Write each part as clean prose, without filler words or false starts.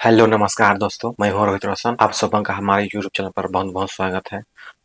Hello नमस्कार दोस्तों, मैं हूँ रोहित रोशन। आप सबों का हमारे यूट्यूब चैनल पर बहुत बहुत स्वागत है।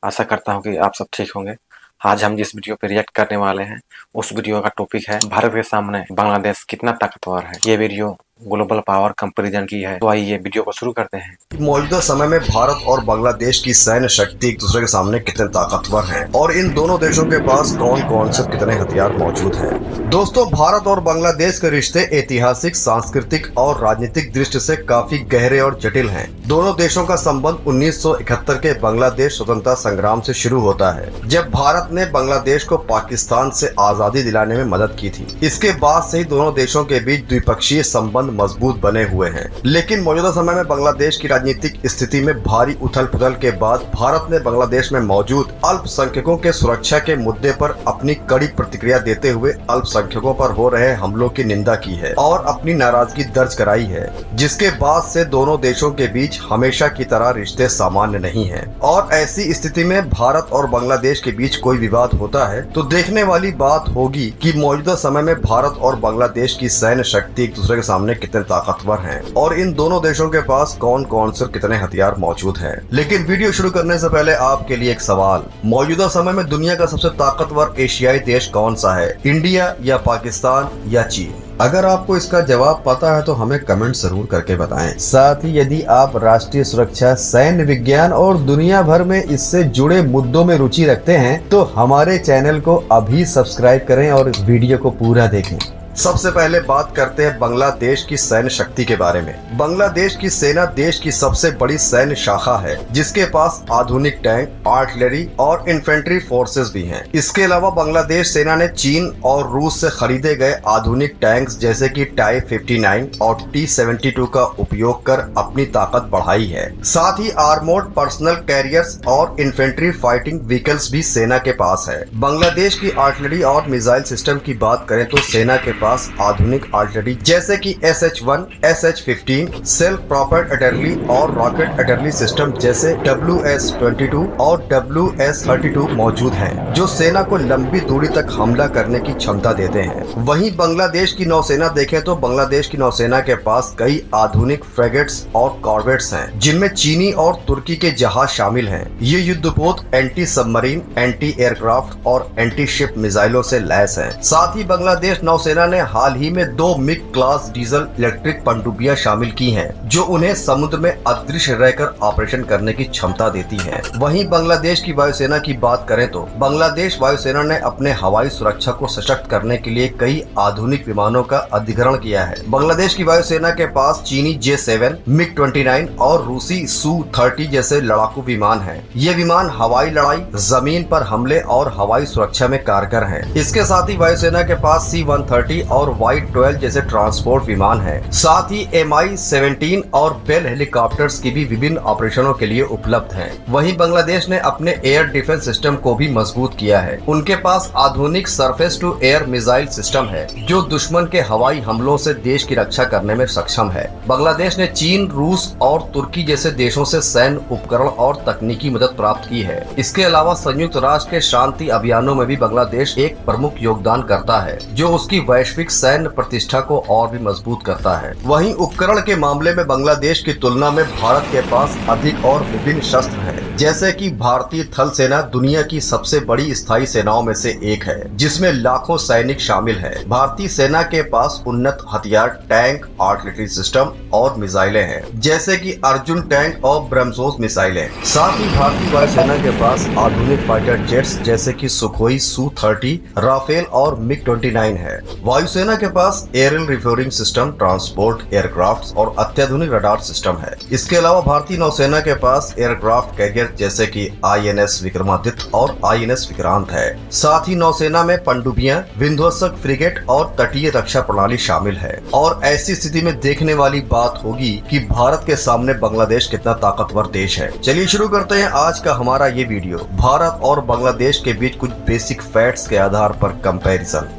आशा करता हूँ कि आप सब ठीक होंगे। आज हम जिस वीडियो पे रिएक्ट करने वाले हैं उस वीडियो का टॉपिक है भारत के सामने बांग्लादेश कितना ताकतवर है। ये वीडियो ग्लोबल पावर कंपैरिजन की है। तो आइए वीडियो को शुरू करते हैं। मौजूदा समय में भारत और बांग्लादेश की सैन्य शक्ति एक दूसरे के सामने कितने ताकतवर हैं और इन दोनों देशों के पास कौन कौन से कितने हथियार मौजूद हैं। दोस्तों, भारत और बांग्लादेश के रिश्ते ऐतिहासिक, सांस्कृतिक और राजनीतिक दृष्टि से काफी गहरे और जटिल हैं। दोनों देशों का संबंध 1971 के बांग्लादेश स्वतंत्रता संग्राम से शुरू होता है, जब भारत ने बांग्लादेश को पाकिस्तान से आजादी दिलाने में मदद की थी। इसके बाद से ही दोनों देशों के बीच द्विपक्षीय संबंध मजबूत बने हुए हैं। लेकिन मौजूदा समय में बांग्लादेश की राजनीतिक स्थिति में भारी उथल पुथल के बाद भारत ने बांग्लादेश में मौजूद अल्पसंख्यकों के सुरक्षा के मुद्दे पर अपनी कड़ी प्रतिक्रिया देते हुए अल्पसंख्यकों पर हो रहे हमलों की निंदा की है और अपनी नाराजगी दर्ज कराई है, जिसके बाद से दोनों देशों के बीच हमेशा की तरह रिश्ते सामान्य नहीं हैं। और ऐसी स्थिति में भारत और बांग्लादेश के बीच कोई विवाद होता है तो देखने वाली बात होगी कि मौजूदा समय में भारत और बांग्लादेश की सैन्य शक्ति एक दूसरे के सामने कितने ताकतवर हैं और इन दोनों देशों के पास कौन कौन से कितने हथियार मौजूद हैं। लेकिन वीडियो शुरू करने से पहले आपके लिए एक सवाल, मौजूदा समय में दुनिया का सबसे ताकतवर एशियाई देश कौन सा है, इंडिया या पाकिस्तान या चीन? अगर आपको इसका जवाब पता है तो हमें कमेंट जरूर करके बताएं। साथ ही यदि आप राष्ट्रीय सुरक्षा, सैन्य विज्ञान और दुनिया भर में इससे जुड़े मुद्दों में रुचि रखते हैं तो हमारे चैनल को अभी सब्सक्राइब करें और वीडियो को पूरा देखें। सबसे पहले बात करते हैं बांग्लादेश की सैन्य शक्ति के बारे में। बांग्लादेश की सेना देश की सबसे बड़ी सैन्य शाखा है, जिसके पास आधुनिक टैंक, आर्टिलरी और इन्फेंट्री फोर्सेस भी हैं। इसके अलावा बांग्लादेश सेना ने चीन और रूस से खरीदे गए आधुनिक टैंक्स जैसे कि टाइप 59 और T-72 का उपयोग कर अपनी ताकत बढ़ाई है। साथ ही आर्मोर्ड पर्सनल कैरियर्स और इन्फेंट्री फाइटिंग व्हीकल्स भी सेना के पास है। बांग्लादेश की आर्टिलरी और मिसाइल सिस्टम की बात करें तो सेना के पास आधुनिक आर्टिलरी जैसे कि SH-1, SH-15, self propelled artillery और रॉकेट आर्टिलरी सिस्टम जैसे WS-22 और WS-32 मौजूद हैं, जो सेना को लंबी दूरी तक हमला करने की क्षमता देते हैं। वहीं बांग्लादेश की नौसेना देखें तो बांग्लादेश की नौसेना के पास कई आधुनिक फ्रेगेट्स और कॉर्वेट्स हैं, जिनमें चीनी और तुर्की के जहाज शामिल हैं। ये युद्धपोत एंटी सबमरीन, एंटी एयरक्राफ्ट और एंटी शिप मिसाइलों से लैस हैं। साथ ही बांग्लादेश नौसेना ने हाल ही में 2 मिग क्लास डीजल इलेक्ट्रिक पनडुब्बियां शामिल की हैं, जो उन्हें समुद्र में अदृश्य रहकर ऑपरेशन करने की क्षमता देती हैं। वहीं बांग्लादेश की वायुसेना की बात करें तो बांग्लादेश वायुसेना ने अपने हवाई सुरक्षा को सशक्त करने के लिए कई आधुनिक विमानों का अधिग्रहण किया है। बांग्लादेश की वायुसेना के पास चीनी J-7, MiG-29 और रूसी Su-30 जैसे लड़ाकू विमान हैं। ये विमान हवाई लड़ाई, जमीन पर हमले और हवाई सुरक्षा में कारगर हैं। इसके साथ ही वायुसेना के पास C-130 और Y-12 जैसे ट्रांसपोर्ट विमान हैं। साथ ही Mi-17 और बेल हेलीकॉप्टर्स की भी विभिन्न ऑपरेशनों के लिए उपलब्ध हैं। वहीं बांग्लादेश ने अपने एयर डिफेंस सिस्टम को भी मजबूत किया है। उनके पास आधुनिक surface to air missile system है, जो दुश्मन के हवाई हमलों से देश की रक्षा करने में सक्षम है। बांग्लादेश ने चीन, रूस और तुर्की जैसे देशों से सैन्य उपकरण और तकनीकी मदद प्राप्त की है। इसके अलावा संयुक्त राष्ट्र के शांति अभियानों में भी बांग्लादेश एक प्रमुख योगदान करता है, जो उसकी वैश्विक सैन्य प्रतिष्ठा को और भी मजबूत करता है। वहीं उपकरण के मामले में बांग्लादेश की तुलना में भारत के पास अधिक और विभिन्न शस्त्र हैं, जैसे कि भारतीय थल सेना दुनिया की सबसे बड़ी स्थायी सेनाओं में से एक है, जिसमें लाखों सैनिक शामिल हैं। भारतीय सेना के पास उन्नत हथियार, टैंक, आर्टिलरी सिस्टम और मिसाइलें हैं, जैसे कि अर्जुन टैंक और ब्रह्मोस मिसाइलें। साथ ही भारतीय वायुसेना के पास आधुनिक फाइटर जेट्स जैसे कि सुखोई Su-30, राफेल और MiG-29 है। वायुसेना के पास एरियल रिफ्यूरिंग सिस्टम, ट्रांसपोर्ट एयरक्राफ्ट और अत्याधुनिक रडार सिस्टम है। इसके अलावा भारतीय नौसेना के पास एयरक्राफ्ट कैरियर जैसे कि INS विक्रमादित्य और INS विक्रांत है। साथ ही नौसेना में पनडुब्बियां, विध्वंसक फ्रिगेट और तटीय रक्षा प्रणाली शामिल है। और ऐसी स्थिति में देखने वाली बात होगी कि भारत के सामने बांग्लादेश कितना ताकतवर देश है। चलिए शुरू करते हैं आज का हमारा ये वीडियो, भारत और बांग्लादेश के बीच कुछ बेसिक फैक्ट्स के आधार पर कंपैरिजन।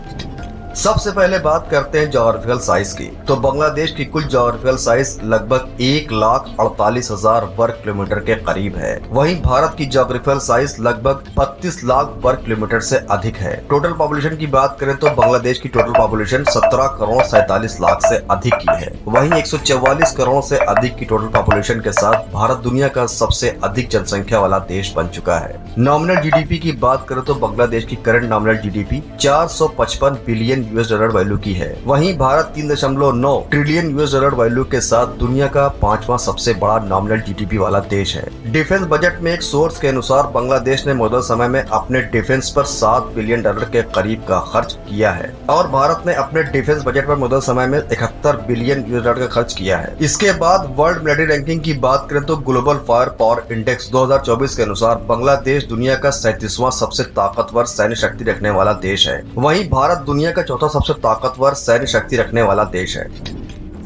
सबसे पहले बात करते हैं ज्योग्राफिकल साइज की। तो बांग्लादेश की कुल ज्योग्राफिकल साइज लगभग 1,48,000 वर्ग किलोमीटर के करीब है। वहीं भारत की ज्योग्राफिकल साइज लगभग 32 लाख वर्ग किलोमीटर से अधिक है। टोटल पॉपुलेशन की बात करें तो बांग्लादेश की टोटल पॉपुलेशन 17 करोड़ 47 लाख से अधिक की है। वहीं 144 करोड़ से अधिक की टोटल पॉपुलेशन के साथ भारत दुनिया का सबसे अधिक जनसंख्या वाला देश बन चुका है। नॉमिनल जीडीपी की बात करें तो बांग्लादेश की current nominal GDP 455 billion US$ value की है। वहीं भारत 3.9 ट्रिलियन US$ वैल्यू के साथ दुनिया का 5वां सबसे बड़ा नॉमिनल जीडीपी वाला देश है। डिफेंस बजट में एक सोर्स के अनुसार बांग्लादेश ने मौजूदा समय में अपने डिफेंस पर $7 बिलियन के करीब का खर्च किया है और भारत ने अपने डिफेंस बजट पर मौजूदा समय में 71 बिलियन US$ का खर्च किया है। इसके बाद वर्ल्ड मिलिट्री रैंकिंग की बात करें तो ग्लोबल फायर पावर इंडेक्स 2024 के अनुसार बांग्लादेश दुनिया का 37वां सबसे ताकतवर सैन्य शक्ति रखने वाला देश है। वहीं भारत दुनिया का चौथा सबसे ताकतवर सैन्य शक्ति रखने वाला देश है।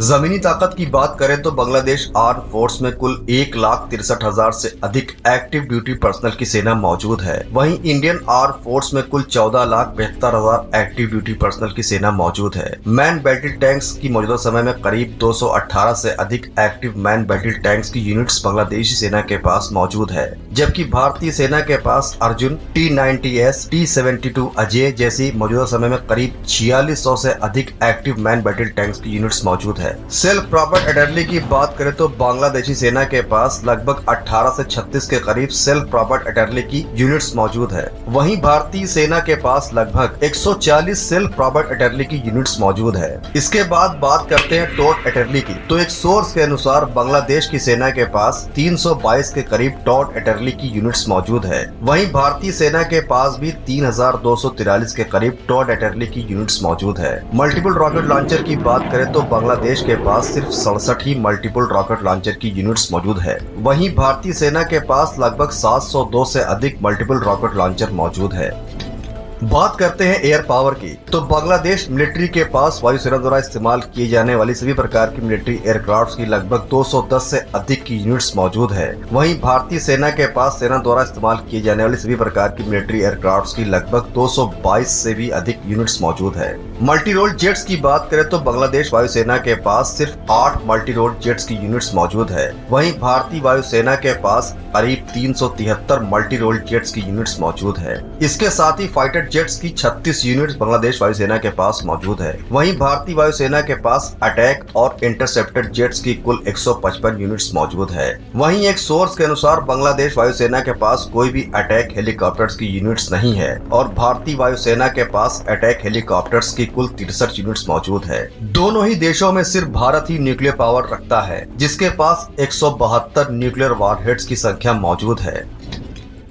जमीनी ताकत की बात करें तो बांग्लादेश आर्म फोर्स में कुल 1,63,000 से अधिक एक्टिव ड्यूटी पर्सनल की सेना मौजूद है। वहीं इंडियन आर्म फोर्स में कुल 14,72,000 एक्टिव ड्यूटी पर्सनल की सेना मौजूद है। मैन बैटल टैंक्स की मौजूदा समय में करीब 218 से अधिक एक्टिव मैन बैटल टैंक्स की यूनिट्स बांग्लादेशी सेना के पास मौजूद है, जबकि भारतीय सेना के पास अर्जुन, T-90S, T-72 अजय जैसी मौजूदा समय में करीब 4600 से अधिक एक्टिव मैन बैटल टैंक्स की यूनिट्स मौजूद है। सेल्फ प्रोपेल्ड आर्टिलरी की बात करें तो बांग्लादेशी सेना के पास लगभग 18 से 36 के करीब सेल्फ प्रोपेल्ड आर्टिलरी की यूनिट्स मौजूद है। वहीं भारतीय सेना के पास लगभग 140 सेल्फ प्रोपेल्ड आर्टिलरी की यूनिट्स मौजूद है। इसके बाद बात करते हैं टॉड आर्टिलरी की। तो एक सोर्स के अनुसार बांग्लादेश की सेना के पास 322 के करीब टॉड आर्टिलरी की यूनिट्स मौजूद है। वहीं भारतीय सेना के पास भी 3,243 के करीब टॉड आर्टिलरी की यूनिट्स मौजूद है। मल्टीपल रॉकेट लॉन्चर की बात करें तो बांग्लादेश के पास सिर्फ 67 ही मल्टीपल रॉकेट लॉन्चर की यूनिट्स मौजूद है। वहीं भारतीय सेना के पास लगभग 702 से अधिक मल्टीपल रॉकेट लॉन्चर मौजूद है। बात करते हैं एयर पावर की। तो बांग्लादेश मिलिट्री के पास वायुसेना द्वारा इस्तेमाल किए जाने वाली सभी प्रकार की मिलिट्री एयरक्राफ्ट की लगभग 210 से अधिक की यूनिट्स मौजूद है। वहीं भारतीय सेना के पास सेना द्वारा इस्तेमाल किए जाने वाली सभी प्रकार की मिलिट्री एयरक्राफ्ट की लगभग 222 से भी अधिक यूनिट्स मौजूद है। मल्टी रोल जेट्स की बात करें तो बांग्लादेश वायुसेना के पास सिर्फ 8 मल्टी रोल जेट्स की यूनिट्स मौजूद है। वहीं भारतीय वायुसेना के पास करीब 373 मल्टी रोल जेट्स की यूनिट्स मौजूद है। इसके साथ ही फाइटर जेट्स की 36 यूनिट्स बांग्लादेश वायुसेना के पास मौजूद है। वहीं भारतीय वायुसेना के पास अटैक और इंटरसेप्टर जेट्स की कुल 155 यूनिट्स मौजूद है। वहीं एक सोर्स के अनुसार बांग्लादेश वायुसेना के पास कोई भी अटैक हेलीकॉप्टर्स की यूनिट्स नहीं है और भारतीय वायुसेना के पास अटैक हेलीकॉप्टर्स की कुल 63 यूनिट्स मौजूद है। दोनों ही देशों में सिर्फ भारत ही न्यूक्लियर पावर रखता है, जिसके पास 172 न्यूक्लियर वॉरहेड्स की संख्या मौजूद है।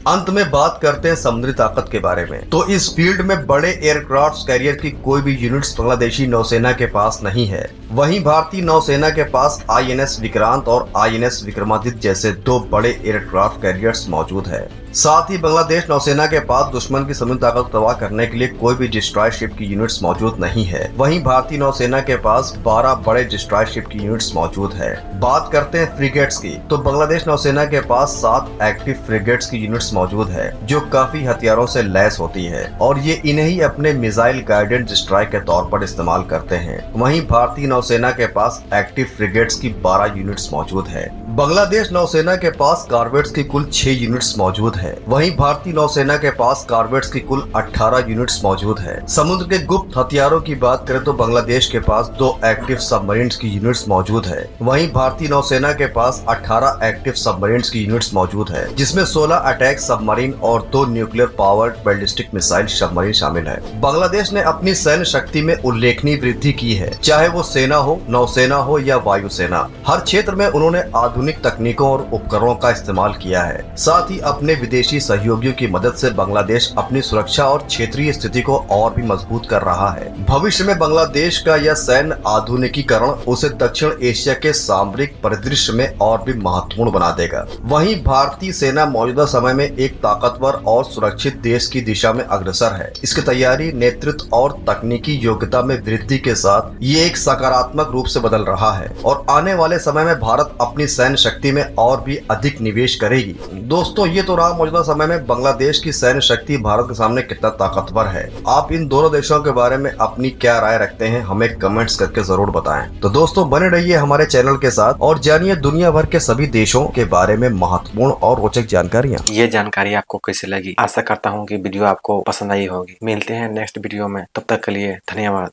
अंत में बात करते हैं समुद्री ताकत के बारे में। तो इस फील्ड में बड़े एयरक्राफ्ट कैरियर की कोई भी यूनिट्स बांग्लादेशी नौसेना के पास नहीं है। वहीं भारतीय नौसेना के पास INS विक्रांत और INS विक्रमादित्य जैसे 2 बड़े एयरक्राफ्ट कैरियर्स मौजूद है। साथ ही बांग्लादेश नौसेना के पास दुश्मन की समुद्री ताकत को तबाह करने के लिए कोई भी डिस्ट्रॉय शिप की यूनिट्स मौजूद नहीं है। वहीं भारतीय नौसेना के पास 12 बड़े डिस्ट्रॉय शिप की यूनिट्स मौजूद है। बात करते हैं फ्रिगेट्स की। तो बांग्लादेश नौसेना के पास 7 एक्टिव फ्रिगेट्स की यूनिट्स मौजूद है, जो काफी हथियारों से लैस होती है और ये इन्हें ही अपने मिसाइल गाइडेड डिस्ट्रॉय के तौर पर इस्तेमाल करते हैं। वहीं भारतीय नौसेना के पास एक्टिव फ्रिगेट्स की 12 यूनिट्स मौजूद है। बांग्लादेश नौसेना के पास कॉर्वेट्स की कुल 6 यूनिट्स मौजूद है। वहीं भारतीय नौसेना के पास कॉर्वेट्स की कुल 18 यूनिट्स मौजूद है। समुद्र के गुप्त हथियारों की बात करें तो बांग्लादेश के पास 2 एक्टिव सबमरीन्स की यूनिट्स मौजूद है। वहीं भारतीय नौसेना के पास 18 एक्टिव सबमरीन्स की यूनिट्स मौजूद है, जिसमें 16 अटैक सबमरीन और 2 nuclear powered ballistic missile submarine शामिल है। बांग्लादेश ने अपनी सैन्य शक्ति में उल्लेखनीय वृद्धि की है, चाहे वो सेना हो, नौसेना हो या वायुसेना। हर क्षेत्र में उन्होंने आधुनिक तकनीकों और उपकरणों का इस्तेमाल किया है। साथ ही अपने विदेशी सहयोगियों की मदद से बांग्लादेश अपनी सुरक्षा और क्षेत्रीय स्थिति को और भी मजबूत कर रहा है। भविष्य में बांग्लादेश का यह सैन्य आधुनिकीकरण उसे दक्षिण एशिया के सामरिक परिदृश्य में और भी महत्वपूर्ण बना देगा। वहीं भारतीय सेना मौजूदा समय में एक ताकतवर और सुरक्षित देश की दिशा में अग्रसर है। इसकी तैयारी, नेतृत्व और तकनीकी योग्यता में वृद्धि के साथ ये एक सकारात्मक रूप से बदल रहा है और आने वाले समय में भारत अपनी सैन्य शक्ति में और भी अधिक निवेश करेगी। दोस्तों ये तो रहा मौजूदा समय में बांग्लादेश की सैन्य शक्ति भारत के सामने कितना ताकतवर है। आप इन दोनों देशों के बारे में अपनी क्या राय रखते हैं, हमें कमेंट्स करके जरूर बताएं। तो दोस्तों बने रहिए हमारे चैनल के साथ और जानिए दुनिया भर के सभी देशों के बारे में महत्वपूर्ण और रोचक जानकारियाँ। ये जानकारी आपको कैसी लगी? आशा करता हूँ कि वीडियो आपको पसंद आई होगी। मिलते हैं नेक्स्ट वीडियो में, तब तक के लिए धन्यवाद।